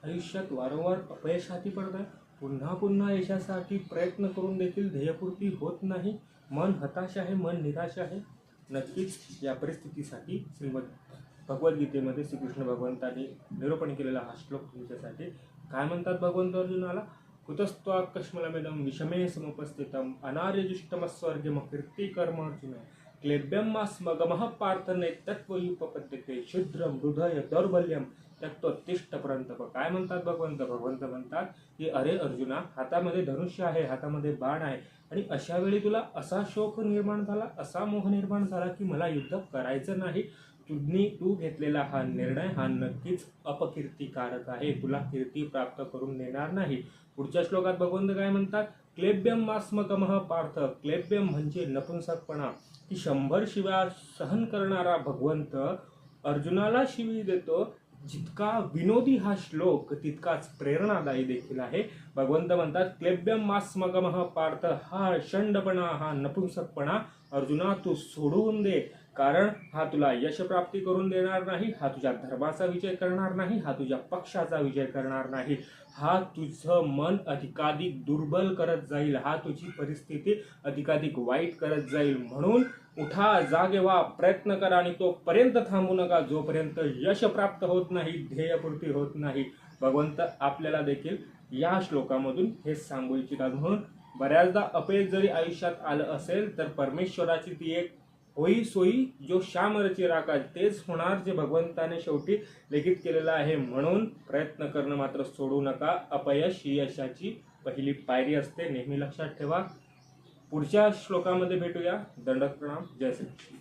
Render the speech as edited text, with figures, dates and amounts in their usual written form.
आयुष्यात वारंवार अपयश हाती पडत आहे, पुन्हा पुन्हा यशासाठी प्रयत्न करून देखील ध्येयपूर्ती होत नाही, मन हताश आहे, मन निराश आहे. नक्कीच या परिस्थितीसाठी भगवद्गीतेमध्ये श्रीकृष्ण भगवंतांनी निरूपण केलेला हा श्लोक तुमच्यासाठी. काय म्हणतात भगवंत अर्जुनाला? कुतस्त्वाकश्मलमिदं विषमे समुपस्थितम् अनार्यजुष्टमस्वर्गमकीर्तिकर्म अर्जुन क्लेब्यमास्मगमः पार्थ नैतत्त्वयुपपद्यते क्षुद्रं हृदय दौर्बल्यम त्यक्तोत्तिष्ठ परंतप. काय म्हणतात भगवंत? भगवंत म्हणतात की अरे अर्जुना, हातामध्ये धनुष्य आहे, हातामध्ये बाण आहे, आणि अशा वेळी तुला असा शोक निर्माण झाला, असा मोह निर्माण झाला की मला युद्ध करायचं नाही. तू घेतलेला हा निर्णय हा नक्कीच अपकीर्तिकारक आहे, तुला कीर्ती प्राप्त करून देणार नाही. पुढच्या श्लोकात भगवंत काय म्हणतात? क्लेब्यम मास्मकमः पार्थ. क्लेब्यम म्हणजे नपुंसकपणा, की 100 शिव्या सहन करणारा भगवंत अर्जुनाला शिवी देतो. जितका विनोदी हा श्लोक तितकाच प्रेरणादायी देखील आहे. भगवंत म्हणतात क्लेब्यम मास्मगमः पार्थ, हा षंडपणा, हा नपुंसकपणा अर्जुना तू सोडून दे, कारण हा तुला यश प्राप्ती करून देणार नाही, हा तुझ्या धर्माचा विजय करणार नाही, हा तुझ्या पक्षाचा विजय करणार नाही, हा तुझं मन अधिकाधिक दुर्बल करत जाईल, हा तुझी परिस्थिती अधिकाधिक वाईट करत जाईल. म्हणून उठा, जागे व्हा, प्रयत्न करा, आणि तोपर्यंत थांबू नका जोपर्यंत यश प्राप्त होत नाही, ध्येयपूर्ती होत नाही. भगवंत आपल्याला देखील या श्लोकामधून हे सांगू इच्छितात. म्हणून बऱ्याचदा अपयश जरी आयुष्यात आलं असेल तर परमेश्वराची ती एक होई सोयी जो श्याम रची राखा, तेच होणार जे भगवंताने शेवटी लिखित केलेलं आहे. म्हणून प्रयत्न करणं मात्र सोडू नका. अपयश ही यशाची पहिली पायरी असते, नेहमी लक्षात ठेवा. पुढच्या श्लोकामध्ये भेटूया. दंडक प्रणाम. जय श्री.